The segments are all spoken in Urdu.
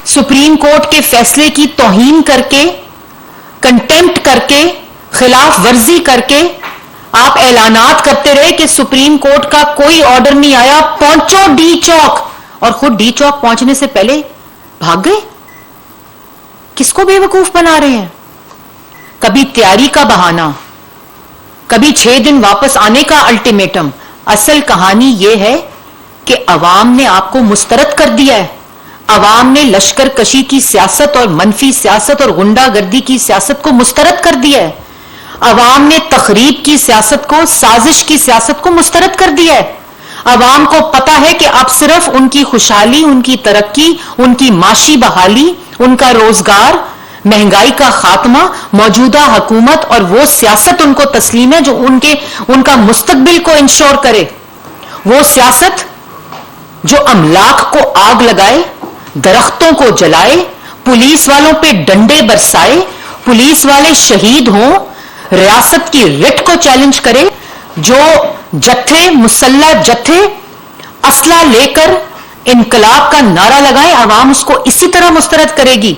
سپریم کورٹ کے فیصلے کی توہین کر کے, کنٹمپٹ کر کے, خلاف ورزی کر کے آپ اعلانات کرتے رہے کہ سپریم کورٹ کا کوئی آرڈر نہیں آیا, پہنچو ڈی چوک, اور خود ڈی چوک پہنچنے سے پہلے بھاگ گئے. کس کو بے وقوف بنا رہے ہیں؟ کبھی تیاری کا بہانہ, کبھی 6 دن واپس آنے کا الٹیمیٹم. اصل کہانی یہ ہے کہ عوام نے آپ کو مسترد کر دیا ہے. عوام نے لشکر کشی کی سیاست اور منفی سیاست اور غنڈہ گردی کی سیاست کو مسترد کر دیا ہے. عوام نے تخریب کی سیاست کو, سازش کی سیاست کو مسترد کر دیا ہے. عوام کو پتا ہے کہ اب صرف ان کی خوشحالی, ان کی ترقی, ان کی معاشی بحالی, ان کا روزگار, مہنگائی کا خاتمہ, موجودہ حکومت اور وہ سیاست ان کو تسلیم ہے جو ان کا مستقبل کو انشور کرے. وہ سیاست جو املاک کو آگ لگائے, درختوں کو جلائے, پولیس والوں پہ ڈنڈے برسائے, پولیس والے شہید ہوں, ریاست کی رٹ کو چیلنج کرے, جو جتھے, مسلح جتھے اسلحہ لے کر انقلاب کا نعرہ لگائے, عوام اس کو اسی طرح مسترد کرے گی.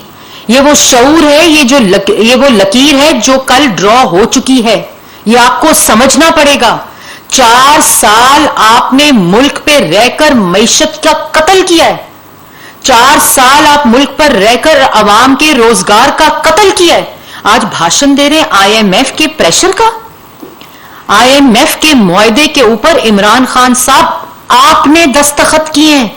یہ وہ شعور ہے, یہ وہ لکیر ہے جو کل ڈرا ہو چکی ہے. یہ آپ کو سمجھنا پڑے گا. 4 سال آپ نے ملک پہ رہ کر معیشت کا قتل کیا ہے. 4 سال آپ ملک پر رہ کر عوام کے روزگار کا قتل کیا ہے. آج بھاشن دے رہے آئی ایم ایف کے پریشر کا. آئی ایم ایف کے معاہدے کے اوپر عمران خان صاحب آپ نے دستخط کیے ہیں.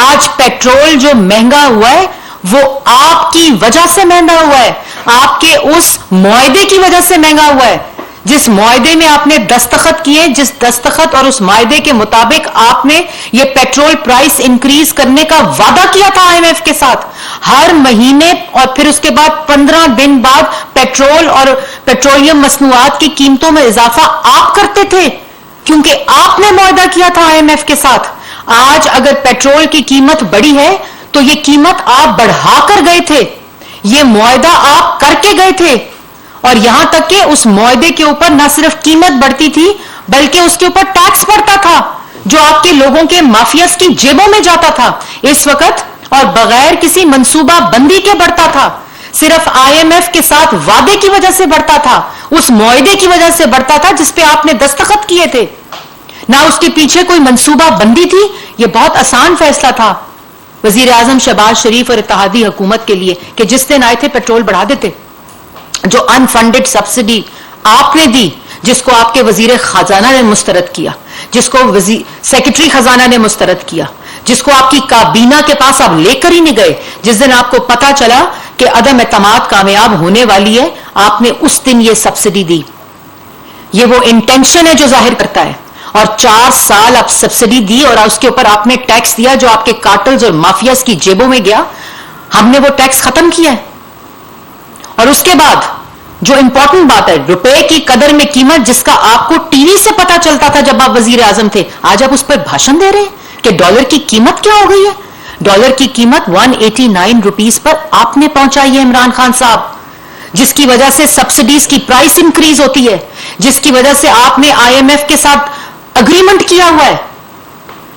آج پیٹرول جو مہنگا ہوا ہے وہ آپ کی وجہ سے مہنگا ہوا ہے, آپ کے اس معاہدے کی وجہ سے مہنگا ہوا ہے. جس معاہدے میں آپ نے دستخط کیے, جس دستخط اور اس معاہدے کے مطابق آپ نے یہ پیٹرول پرائس انکریز کرنے کا وعدہ کیا تھا آئی ایم ایف کے ساتھ, ہر مہینے اور پھر اس کے بعد 15 دن بعد پیٹرول اور پیٹرولیم مصنوعات کی قیمتوں میں اضافہ آپ کرتے تھے, کیونکہ آپ نے معاہدہ کیا تھا آئی ایم ایف کے ساتھ. آج اگر پیٹرول کی قیمت بڑھی ہے تو یہ قیمت آپ بڑھا کر گئے تھے, یہ معاہدہ آپ کر کے گئے تھے. اور یہاں تک کہ اس معاہدے کے اوپر نہ صرف قیمت بڑھتی تھی بلکہ اس کے اوپر ٹیکس بڑھتا تھا جو آپ کے لوگوں کے مافیاز کی جیبوں میں جاتا تھا اس وقت, اور بغیر کسی منصوبہ بندی کے بڑھتا تھا. صرف آئی ایم ایف کے ساتھ وعدے کی وجہ سے بڑھتا تھا, اس معاہدے کی وجہ سے بڑھتا تھا جس پہ آپ نے دستخط کیے تھے. نہ اس کے پیچھے کوئی منصوبہ بندی تھی. یہ بہت آسان فیصلہ تھا وزیر اعظم شہباز شریف اور اتحادی حکومت کے لیے کہ جس دن آئے تھے پیٹرول بڑھا دیتے. جو انفنڈڈ سبسڈی آپ نے دی, جس کو آپ کے وزیر خزانہ نے مسترد کیا, جس کو سیکرٹری خزانہ نے مسترد کیا, جس کو آپ کی کابینہ کے پاس آپ لے کر ہی نہیں گئے, جس دن آپ کو پتا چلا کہ عدم اعتماد کامیاب ہونے والی ہے, آپ نے اس دن یہ سبسڈی دی. یہ وہ انٹینشن ہے جو ظاہر کرتا ہے. اور 4 سال آپ سبسڈی دی اور اس کے اوپر آپ نے ٹیکس دیا جو آپ کے کارٹلز اور مافیاز کی جیبوں میں گیا. ہم نے وہ ٹیکس ختم کیا ہے. اور اس کے بعد جو امپورٹنٹ بات ہے, روپے کی قدر میں قیمت جس کا آپ کو ٹی وی سے پتا چلتا تھا جب آپ وزیر اعظم تھے, آج آپ اس پر بھاشن دے رہے ہیں کہ ڈالر کی قیمت کیا ہو گئی ہے. ڈالر کی قیمت 189 روپیز پر آپ نے پہنچائی ہے عمران خان صاحب, جس کی وجہ سے سبسڈیز کی پرائس انکریز ہوتی ہے, جس کی وجہ سے آپ نے آئی ایم ایف کے ساتھ اگریمنٹ کیا ہوا ہے.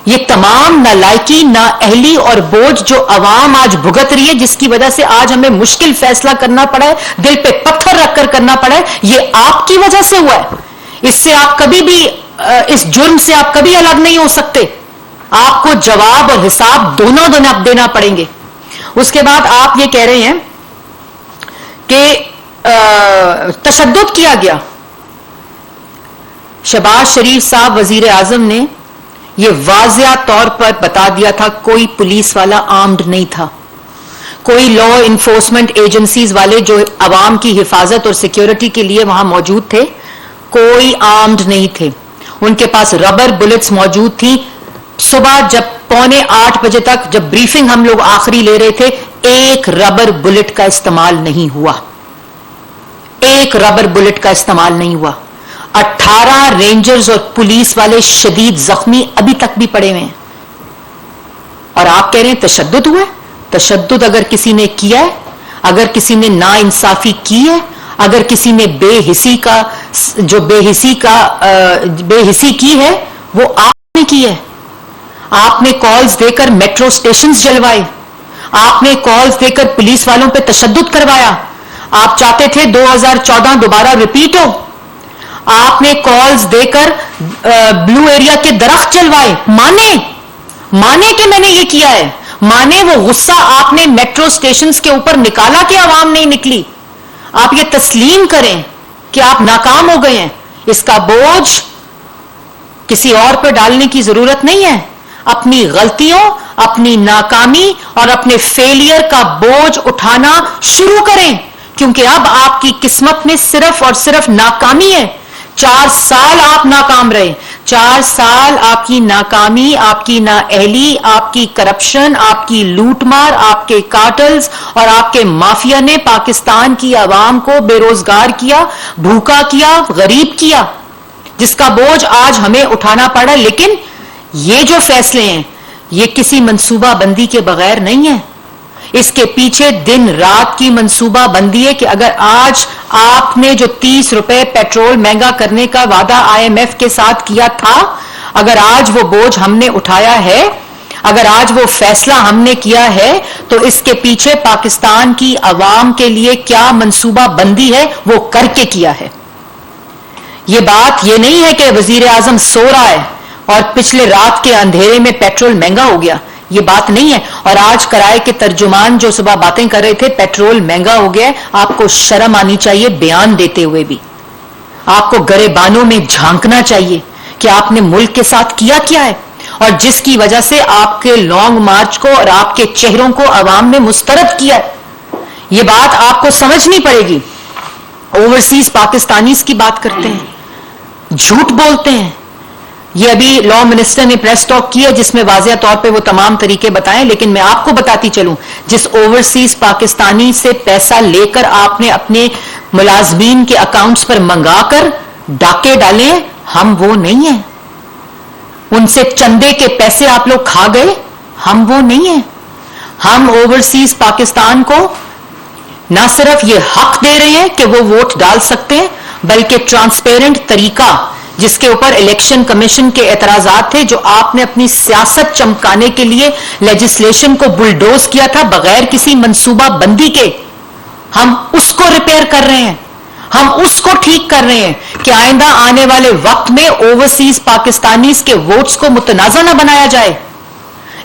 یہ تمام نالائکی, نااہلی اور بوجھ جو عوام آج بھگت رہی ہے, جس کی وجہ سے آج ہمیں مشکل فیصلہ کرنا پڑا ہے, دل پہ پتھر رکھ کر کرنا پڑا ہے, یہ آپ کی وجہ سے ہوا ہے. اس سے آپ کبھی بھی, اس جرم سے آپ کبھی الگ نہیں ہو سکتے. آپ کو جواب اور حساب دونوں دینا پڑیں گے. اس کے بعد آپ یہ کہہ رہے ہیں کہ تشدد کیا گیا. شہباز شریف صاحب وزیر اعظم نے یہ واضح طور پر بتا دیا تھا کوئی پولیس والا آرمڈ نہیں تھا, کوئی لا انفورسمنٹ ایجنسیز والے جو عوام کی حفاظت اور سیکیورٹی کے لیے وہاں موجود تھے کوئی آرمڈ نہیں تھے. ان کے پاس ربر بلٹس موجود تھی. صبح جب 7:45 بجے تک جب بریفنگ ہم لوگ آخری لے رہے تھے, ایک ربر بلٹ کا استعمال نہیں ہوا, ایک ربر بلٹ کا استعمال نہیں ہوا. 18 رینجرز اور پولیس والے شدید زخمی ابھی تک بھی پڑے ہوئے ہیں. اور آپ کہہ رہے ہیں تشدد ہوا ہے. تشدد اگر کسی نے کیا ہے, اگر کسی نے نا انصافی کی ہے, اگر کسی نے بے حسی کی ہے, وہ آپ نے کی ہے. آپ نے کالز دے کر میٹرو سٹیشنز جلوائے, آپ نے کالز دے کر پولیس والوں پہ تشدد کروایا. آپ چاہتے تھے 2014 دوبارہ ریپیٹ ہو. آپ نے کالز دے کر بلو ایریا کے درخت چلوائے. مانے کہ میں نے یہ کیا ہے. مانے وہ غصہ آپ نے میٹرو سٹیشنز کے اوپر نکالا کہ عوام نہیں نکلی. آپ یہ تسلیم کریں کہ آپ ناکام ہو گئے ہیں. اس کا بوجھ کسی اور پہ ڈالنے کی ضرورت نہیں ہے. اپنی غلطیوں, اپنی ناکامی اور اپنے فیلئر کا بوجھ اٹھانا شروع کریں, کیونکہ اب آپ کی قسمت میں صرف اور صرف ناکامی ہے. 4 سال آپ ناکام رہے. 4 سال آپ کی ناکامی, آپ کی نااہلی, آپ کی کرپشن, آپ کی لوٹ مار, آپ کے کارٹلز اور آپ کے مافیا نے پاکستان کی عوام کو بے روزگار کیا, بھوکا کیا, غریب کیا, جس کا بوجھ آج ہمیں اٹھانا پڑا. لیکن یہ جو فیصلے ہیں یہ کسی منصوبہ بندی کے بغیر نہیں ہے. اس کے پیچھے دن رات کی منصوبہ بندی ہے کہ اگر آج آپ نے جو 30 روپے پیٹرول مہنگا کرنے کا وعدہ IMF کے ساتھ کیا تھا, اگر آج وہ بوجھ ہم نے اٹھایا ہے, اگر آج وہ فیصلہ ہم نے کیا ہے, تو اس کے پیچھے پاکستان کی عوام کے لیے کیا منصوبہ بندی ہے وہ کر کے کیا ہے. یہ بات یہ نہیں ہے کہ وزیر اعظم سو رہا ہے اور پچھلے رات کے اندھیرے میں پیٹرول مہنگا ہو گیا. یہ بات نہیں ہے. اور آج کرائے کے ترجمان جو صبح باتیں کر رہے تھے پیٹرول مہنگا ہو گیا ہے, آپ کو شرم آنی چاہیے بیان دیتے ہوئے بھی. آپ کو گریبانوں میں جھانکنا چاہیے کہ آپ نے ملک کے ساتھ کیا ہے, اور جس کی وجہ سے آپ کے لانگ مارچ کو اور آپ کے چہروں کو عوام نے مسترد کیا ہے. یہ بات آپ کو سمجھنی پڑے گی. اوورسیز پاکستانیز کی بات کرتے ہیں, جھوٹ بولتے ہیں. یہ ابھی لا منسٹر نے پریس ٹاک کی ہے جس میں واضح طور پہ وہ تمام طریقے بتائیں, لیکن میں آپ کو بتاتی چلوں, جس اوورسیز پاکستانی سے پیسہ لے کر آپ نے اپنے ملازمین کے اکاؤنٹس پر منگا کر ڈاکے ڈالے, ہم وہ نہیں ہیں. ان سے چندے کے پیسے آپ لوگ کھا گئے, ہم وہ نہیں ہیں. ہم اوورسیز پاکستان کو نہ صرف یہ حق دے رہے ہیں کہ وہ ووٹ ڈال سکتے ہیں, بلکہ ٹرانسپیرنٹ طریقہ جس کے اوپر الیکشن کمیشن کے اعتراضات تھے, جو آپ نے اپنی سیاست چمکانے کے لیے لیجسلیشن کو بلڈوز کیا تھا بغیر کسی منصوبہ بندی کے, ہم اس کو ریپیئر کر رہے ہیں, ہم اس کو ٹھیک کر رہے ہیں کہ آئندہ آنے والے وقت میں اوورسیز پاکستانیز کے ووٹس کو متنازع نہ بنایا جائے.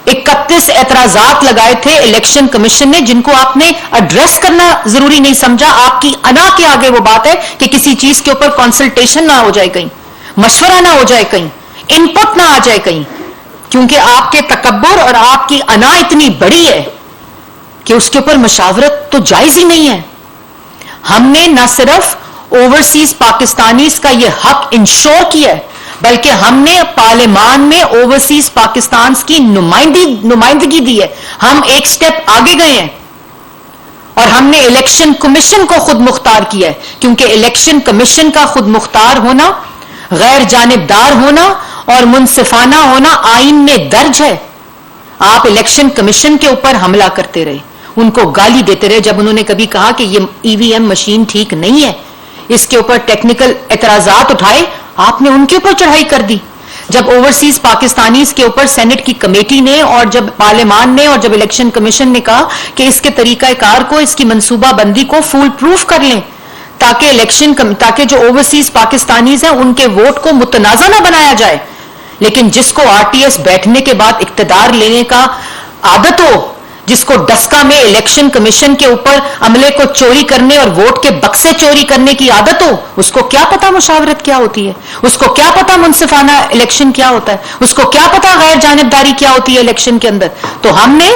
31 اعتراضات لگائے تھے الیکشن کمیشن نے, جن کو آپ نے ایڈریس کرنا ضروری نہیں سمجھا. آپ کی انا کے آگے وہ بات ہے کہ کسی چیز کے اوپر کنسلٹیشن نہ ہو جائے, کہیں مشورہ نہ ہو جائے, کہیں ان پٹ نہ آ جائے کہیں, کیونکہ آپ کے تکبر اور آپ کی انا اتنی بڑی ہے کہ اس کے اوپر مشاورت تو جائز ہی نہیں ہے. ہم نے نہ صرف اوورسیز پاکستانیز کا یہ حق انشور کیا ہے, بلکہ ہم نے پارلیمان میں اوورسیز پاکستان کی نمائندگی دی ہے. ہم ایک سٹیپ آگے گئے ہیں اور ہم نے الیکشن کمیشن کو خود مختار کیا ہے, کیونکہ الیکشن کمیشن کا خود مختار ہونا, غیر جانبدار ہونا اور منصفانہ ہونا آئین میں درج ہے. آپ الیکشن کمیشن کے اوپر حملہ کرتے رہے, ان کو گالی دیتے رہے جب انہوں نے کبھی کہا کہ یہ EVM مشین ٹھیک نہیں ہے, اس کے اوپر ٹیکنیکل اعتراضات اٹھائے, آپ نے ان کے اوپر چڑھائی کر دی. جب اوورسیز پاکستانیز کے اوپر سینٹ کی کمیٹی نے اور جب پارلیمان نے اور جب الیکشن کمیشن نے کہا کہ اس کے طریقہ کار کو, اس کی منصوبہ بندی کو فول پروف کر لیں تاکہ جو اوورسیز پاکستانیز ہیں ان کے ووٹ کو متنازع نہ بنایا جائے, لیکن جس کو RTS بیٹھنے کے بعد اقتدار لینے کا عادت ہو, جس کو ڈسکا میں الیکشن کمیشن کے اوپر عملے کو چوری کرنے اور ووٹ کے بکسے چوری کرنے کی عادت ہو, اس کو کیا پتا مشاورت کیا ہوتی ہے, اس کو کیا پتا منصفانہ الیکشن کیا ہوتا ہے, اس کو کیا پتا غیر جانبداری کیا ہوتی ہے الیکشن کے اندر. تو ہم نے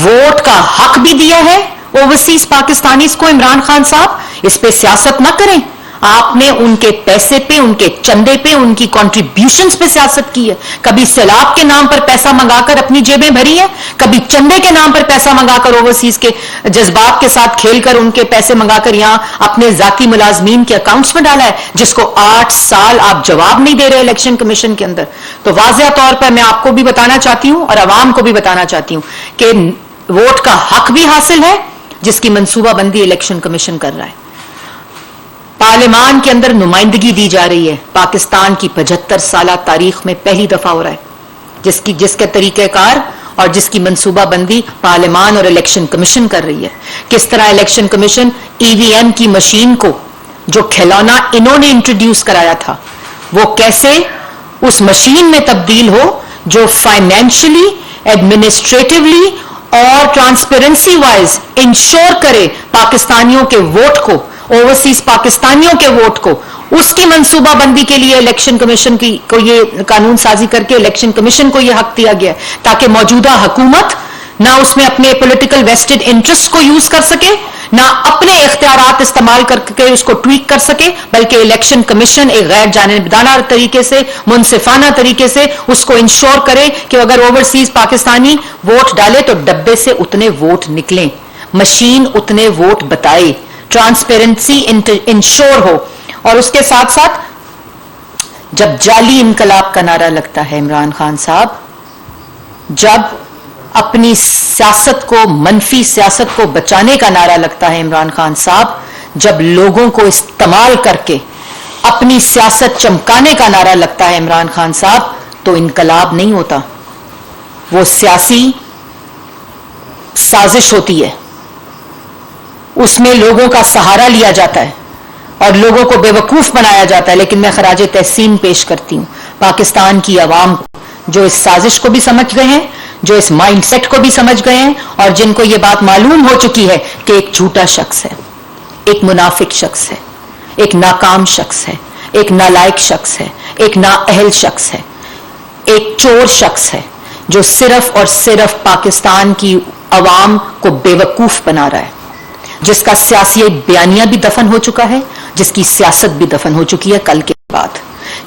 ووٹ کا حق بھی دیا ہے اوورسیز پاکستانیز کو. عمران خان صاحب, اس پہ سیاست نہ کریں. آپ نے ان کے پیسے پہ, ان کے چندے پہ, ان کی کنٹریبیوشنز پہ سیاست کی ہے. کبھی سیلاب کے نام پر پیسہ منگا کر اپنی جیبیں بھری ہے, کبھی چندے کے نام پر پیسہ منگا کر اوورسیز کے جذبات کے ساتھ کھیل کر ان کے پیسے منگا کر یہاں اپنے ذاتی ملازمین کے اکاؤنٹس میں ڈالا ہے, جس کو 8 سال آپ جواب نہیں دے رہے الیکشن کمیشن کے اندر. تو واضح طور پر میں آپ کو بھی بتانا چاہتی ہوں اور عوام کو بھی بتانا چاہتی ہوں کہ ووٹ کا حق بھی حاصل ہے جس کی منصوبہ بندی الیکشن کمیشن کر رہا ہے. پارلیمان کے اندر نمائندگی دی جا رہی ہے, پاکستان کی 75 سالہ تاریخ میں پہلی دفعہ ہو رہا ہے, جس کے طریقہ کار اور جس کی منصوبہ بندی پارلیمان اور الیکشن کمیشن کر رہی ہے. کس طرح الیکشن کمیشن EVM کی مشین کو جو کھلونا انہوں نے انٹروڈیوس کرایا تھا وہ کیسے اس مشین میں تبدیل ہو جو فائنینشلی ایڈمنسٹریٹولی اور ٹرانسپیرنسی وائز انشور کرے پاکستانیوں کے ووٹ کو, اوورسیز پاکستانیوں کے ووٹ کو. اس کی منصوبہ بندی کے لیے الیکشن کمیشن کو یہ قانون سازی کر کے الیکشن کمیشن کو یہ حق دیا گیا تاکہ موجودہ حکومت نہ اس میں اپنے پولیٹیکل ویسٹڈ انٹرسٹ کو یوز کر سکے, نہ اپنے اختیارات استعمال کر کے اس کو ٹویک کر سکے, بلکہ الیکشن کمیشن ایک غیر جانبدارانہ طریقے سے, منصفانہ طریقے سے اس کو انشور کرے کہ اگر اوورسیز پاکستانی ووٹ ڈالے تو ڈبے سے اتنے ووٹ نکلیں, مشین اتنے ووٹ بتائے, ٹرانسپیرنسی انشور ہو. اور اس کے ساتھ ساتھ جب جعلی انقلاب کا نعرہ لگتا ہے عمران خان صاحب, جب اپنی سیاست کو, منفی سیاست کو بچانے کا نعرہ لگتا ہے عمران خان صاحب, جب لوگوں کو استعمال کر کے اپنی سیاست چمکانے کا نعرہ لگتا ہے عمران خان صاحب, تو انقلاب نہیں ہوتا, وہ سیاسی سازش ہوتی ہے. اس میں لوگوں کا سہارا لیا جاتا ہے اور لوگوں کو بے وقوف بنایا جاتا ہے. لیکن میں خراج تحسین پیش کرتی ہوں پاکستان کی عوام جو اس سازش کو بھی سمجھ گئے ہیں, جو اس مائنڈ سیٹ کو بھی سمجھ گئے ہیں, اور جن کو یہ بات معلوم ہو چکی ہے کہ ایک جھوٹا شخص ہے, ایک منافق شخص ہے, ایک ناکام شخص ہے, ایک نالائق شخص ہے, ایک نااہل شخص ہے, ایک چور شخص ہے جو صرف اور صرف پاکستان کی عوام کو بے وقوف بنا رہا ہے, جس کا سیاسی بیانیہ بھی دفن ہو چکا ہے, جس کی سیاست بھی دفن ہو چکی ہے. کل کے بعد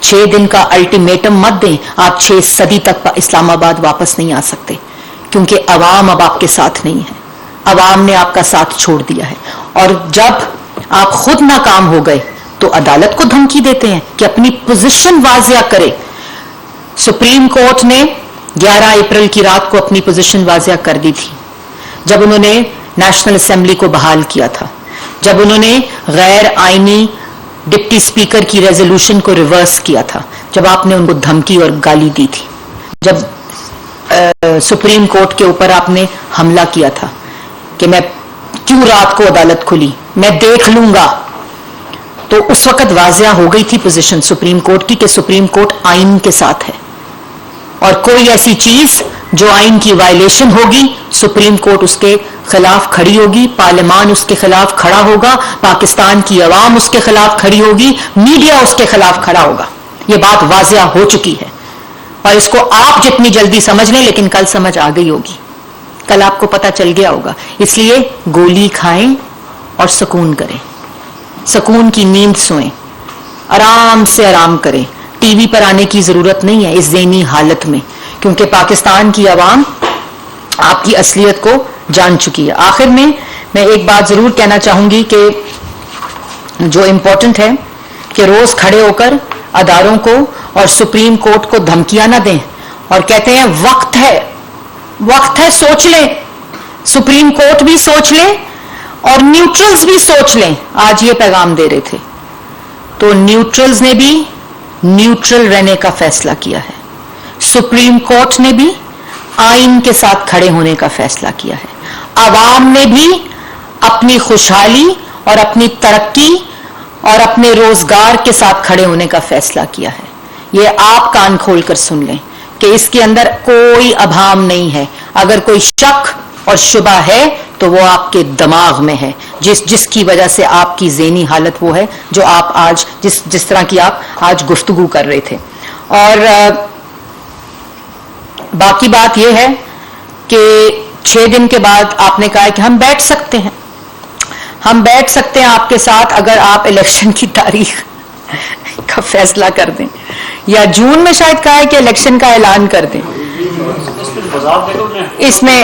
6 دن کا الٹیمیٹم مت دیں, آپ 6 صدی تک اسلام آباد واپس نہیں آ سکتے, کیونکہ عوام اب آپ کے ساتھ نہیں ہے, عوام نے آپ کا ساتھ چھوڑ دیا ہے. اور جب آپ خود ناکام ہو گئے تو عدالت کو دھمکی دیتے ہیں کہ اپنی پوزیشن واضح کرے. سپریم کورٹ نے 11 اپریل کی رات کو اپنی پوزیشن واضح کر دی تھی جب انہوں نے نیشنل اسمبلی کو بحال کیا تھا, جب انہوں نے غیر آئینی ڈپٹی اسپیکر کی ریزولوشن کو ریورس کیا تھا, جب آپ نے ان کو دھمکی اور گالی دی تھی, جب سپریم کورٹ کے اوپر آپ نے حملہ کیا تھا کہ میں کیوں رات کو عدالت کھلی, میں دیکھ لوں گا, تو اس وقت واضح ہو گئی تھی پوزیشن سپریم کورٹ کی کہ سپریم کورٹ آئین کے ساتھ ہے, اور کوئی ایسی چیز جو آئین کی وائلیشن ہوگی سپریم کورٹ اس کے خلاف کھڑی ہوگی, پارلیمان اس کے خلاف کھڑا ہوگا, پاکستان کی عوام اس کے خلاف کھڑی ہوگی, میڈیا اس کے خلاف کھڑا ہوگا. یہ بات واضح ہو چکی ہے اور اس کو آپ جتنی جلدی سمجھ لیں, لیکن کل سمجھ آ گئی ہوگی, کل آپ کو پتہ چل گیا ہوگا. اس لیے گولی کھائیں اور سکون کریں, سکون کی نیند سوئیں, آرام سے آرام کریں. ٹی وی پر آنے کی ضرورت نہیں ہے اس ذہنی حالت میں, کیونکہ پاکستان کی عوام آپ کی اصلیت کو جان چکی ہے. آخر میں ایک بات ضرور کہنا چاہوں گی کہ جو امپورٹنٹ ہے کہ روز کھڑے ہو کر اداروں کو اور سپریم کورٹ کو دھمکیاں نہ دیں اور کہتے ہیں وقت ہے سوچ لیں. سپریم کورٹ بھی سوچ لیں اور نیوٹرلز بھی سوچ لیں. آج یہ پیغام دے رہے تھے تو نیوٹرلز نے بھی نیوٹرل رہنے کا فیصلہ کیا ہے, سپریم کورٹ نے بھی آئین کے ساتھ کھڑے ہونے کا فیصلہ کیا ہے, عوام نے بھی اپنی خوشحالی اور اپنی ترقی اور اپنے روزگار کے ساتھ کھڑے ہونے کا فیصلہ کیا ہے. یہ آپ کان کھول کر سن لیں کہ اس کے اندر کوئی ابہام نہیں ہے. اگر کوئی شک اور شبہ ہے تو وہ آپ کے دماغ میں ہے, جس کی وجہ سے آپ کی ذہنی حالت وہ ہے جو آپ آج جس طرح کی آپ آج گفتگو کر رہے تھے. اور باقی بات یہ ہے کہ 6 دن کے بعد آپ نے کہا کہ ہم بیٹھ سکتے ہیں آپ کے ساتھ اگر آپ الیکشن کی تاریخ کا فیصلہ کر دیں, یا جون میں شاید کہا ہے کہ الیکشن کا اعلان کر دیں. اس میں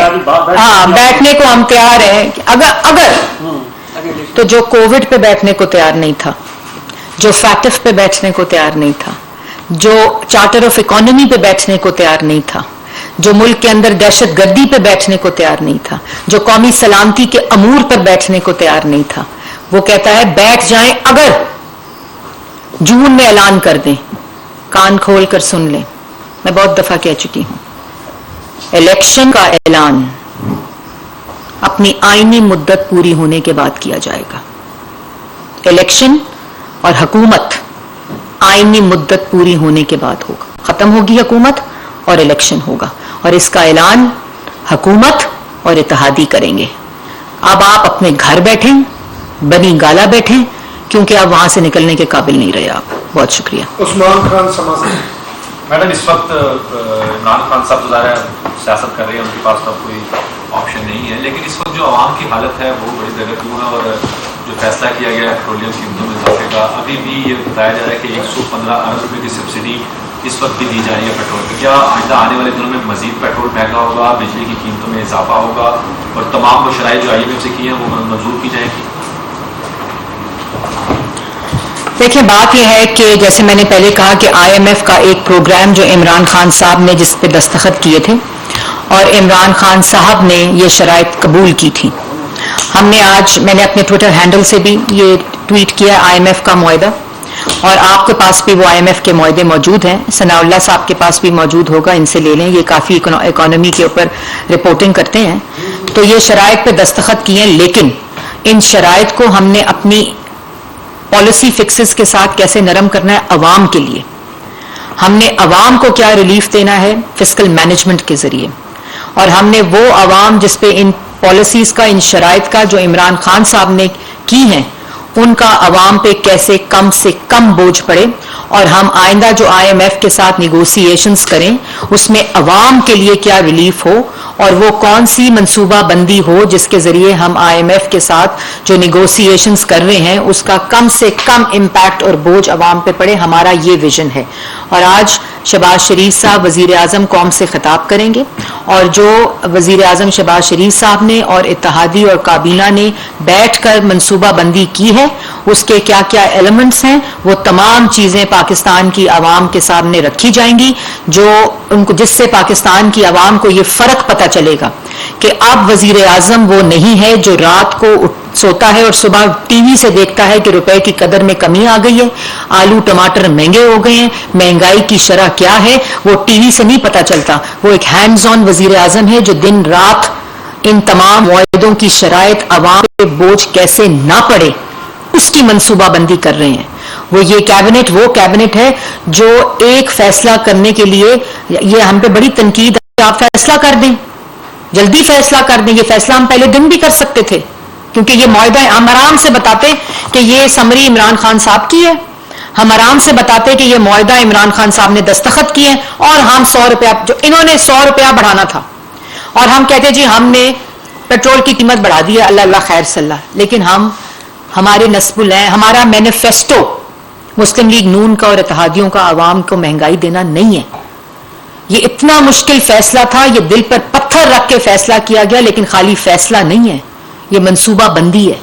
بیٹھنے کو ہم تیار ہیں اگر تو جو کووڈ پہ بیٹھنے کو تیار نہیں تھا, جو فیٹف پہ بیٹھنے کو تیار نہیں تھا, جو چارٹر آف اکانومی پہ بیٹھنے کو تیار نہیں تھا, جو ملک کے اندر دہشت گردی پہ بیٹھنے کو تیار نہیں تھا, جو قومی سلامتی کے امور پر بیٹھنے کو تیار نہیں تھا, وہ کہتا ہے بیٹھ جائیں اگر جون میں اعلان کر دیں. کان کھول کر سن لیں, میں بہت دفعہ کہہ چکی ہوں الیکشن کا اعلان اپنی آئینی مدت پوری ہونے کے بعد کیا جائے گا. الیکشن اور حکومت آئینی مدت پوری ہونے کے بعد ہوگا. ختم ہوگی حکومت اور الیکشن ہوگا, اور اس کا اعلان حکومت اور اتحادی کریں گے. اب آپ اپنے گھر بیٹھیں, بنی گالا بیٹھیں, کیونکہ آپ وہاں سے نکلنے کے قابل نہیں رہے. آپ بہت شکریہ. عثمان خان سما سے. میڈم اس وقت عمران خان صاحب تو ظاہر سیاست کر رہے ہیں, ان کے پاس تو کوئی آپشن نہیں ہے, لیکن اس وقت جو عوام کی حالت ہے وہ بڑی دگرگوں ہے, اور جو فیصلہ کیا گیا ہے پیٹرولیم قیمتوں میں اضافے کا, ابھی بھی یہ بتایا جا رہا ہے کہ 115 ارب روپے کی سبسڈی اس وقت بھی دی جا رہی ہے پیٹرول کی. کیا آئندہ آنے والے دنوں میں مزید پیٹرول مہنگا ہوگا, بجلی کی قیمتوں میں اضافہ ہوگا, اور تمام وہ شرائط جو IMF سے کی ہیں وہ منظور کی جائیں گی؟ دیکھیں, بات یہ ہے کہ جیسے میں نے پہلے کہا کہ IMF کا ایک پروگرام جو عمران خان صاحب نے جس پہ دستخط کیے تھے, اور عمران خان صاحب نے یہ شرائط قبول کی تھی. ہم نے آج, میں نے اپنے ٹویٹر ہینڈل سے بھی یہ ٹویٹ کیا IMF کا معاہدہ, اور آپ کے پاس بھی وہ IMF کے معاہدے موجود ہیں. ثناء اللہ صاحب کے پاس بھی موجود ہوگا, ان سے لے لیں, یہ کافی اکانومی کے اوپر رپورٹنگ کرتے ہیں. تو یہ شرائط پہ دستخط کیے ہیں, لیکن ان شرائط کو ہم نے اپنی پالیسی فکسز کے ساتھ کیسے نرم کرنا ہے عوام کے لیے. ہم نے عوام کو کیا ریلیف دینا ہے فسکل مینجمنٹ کے ذریعے, اور ہم نے وہ عوام جس پہ ان پالیسیز کا, ان شرائط کا جو عمران خان صاحب نے کی ہیں, ان کا عوام پہ کیسے کم سے کم بوجھ پڑے, اور ہم آئندہ جو IMF کے ساتھ نیگوسیشنز کریں اس میں عوام کے لیے کیا ریلیف ہو, اور وہ کون سی منصوبہ بندی ہو جس کے ذریعے ہم IMF کے ساتھ جو نیگوسیشنز کر رہے ہیں اس کا کم سے کم امپیکٹ اور بوجھ عوام پہ پڑے. ہمارا یہ ویژن ہے. اور آج شہباز شریف صاحب وزیر اعظم قوم سے خطاب کریں گے, اور جو وزیر اعظم شہباز شریف صاحب نے اور اتحادی اور کابینہ نے بیٹھ کر منصوبہ بندی کی ہے, اس کے کیا کیا ایلیمنٹس ہیں, وہ تمام چیزیں پاکستان کی عوام کے سامنے رکھی جائیں گی, جو ان کو, جس سے پاکستان کی عوام کو یہ فرق پتہ چلے گا کہ اب وزیر اعظم وہ نہیں ہے جو رات کو سوتا ہے اور صبح ٹی وی سے دیکھتا ہے کہ روپے کی قدر میں کمی آ گئی ہے, آلو ٹماٹر مہنگے ہو گئے ہیں, مہنگائی کی شرح کیا ہے, وہ ٹی وی سے نہیں پتہ چلتا. وہ ایک ہینڈز آن وزیر اعظم ہے جو دن رات ان تمام معاہدوں کی شرائط عوام پہ بوجھ کیسے نہ پڑے اس کی منصوبہ بندی کر رہے ہیں. وہ یہ کیبنٹ وہ کیبنٹ ہے جو ایک فیصلہ کرنے کے لیے, یہ ہم پہ بڑی تنقید ہے, آپ فیصلہ کر دیں, جلدی فیصلہ کر دیں. یہ فیصلہ ہم پہلے دن بھی کر سکتے تھے, کیونکہ یہ معاہدہ ہم آرام سے بتاتے کہ یہ سمری عمران خان صاحب کی ہے, ہم آرام سے بتاتے کہ یہ معاہدہ عمران خان صاحب نے دستخط کیے ہیں, اور ہم 100 روپیہ, جو انہوں نے 100 روپیہ بڑھانا تھا, اور ہم کہتے جی ہم نے پیٹرول کی قیمت بڑھا دی ہے, اللہ اللہ خیر صلی اللہ, لیکن ہمارے نصب العین, ہمارا مینیفیسٹو مسلم لیگ نون کا اور اتحادیوں کا عوام کو مہنگائی دینا نہیں ہے. یہ اتنا مشکل فیصلہ تھا, یہ دل پر پتھر رکھ کے فیصلہ کیا گیا, لیکن خالی فیصلہ نہیں ہے, یہ منصوبہ بندی ہے.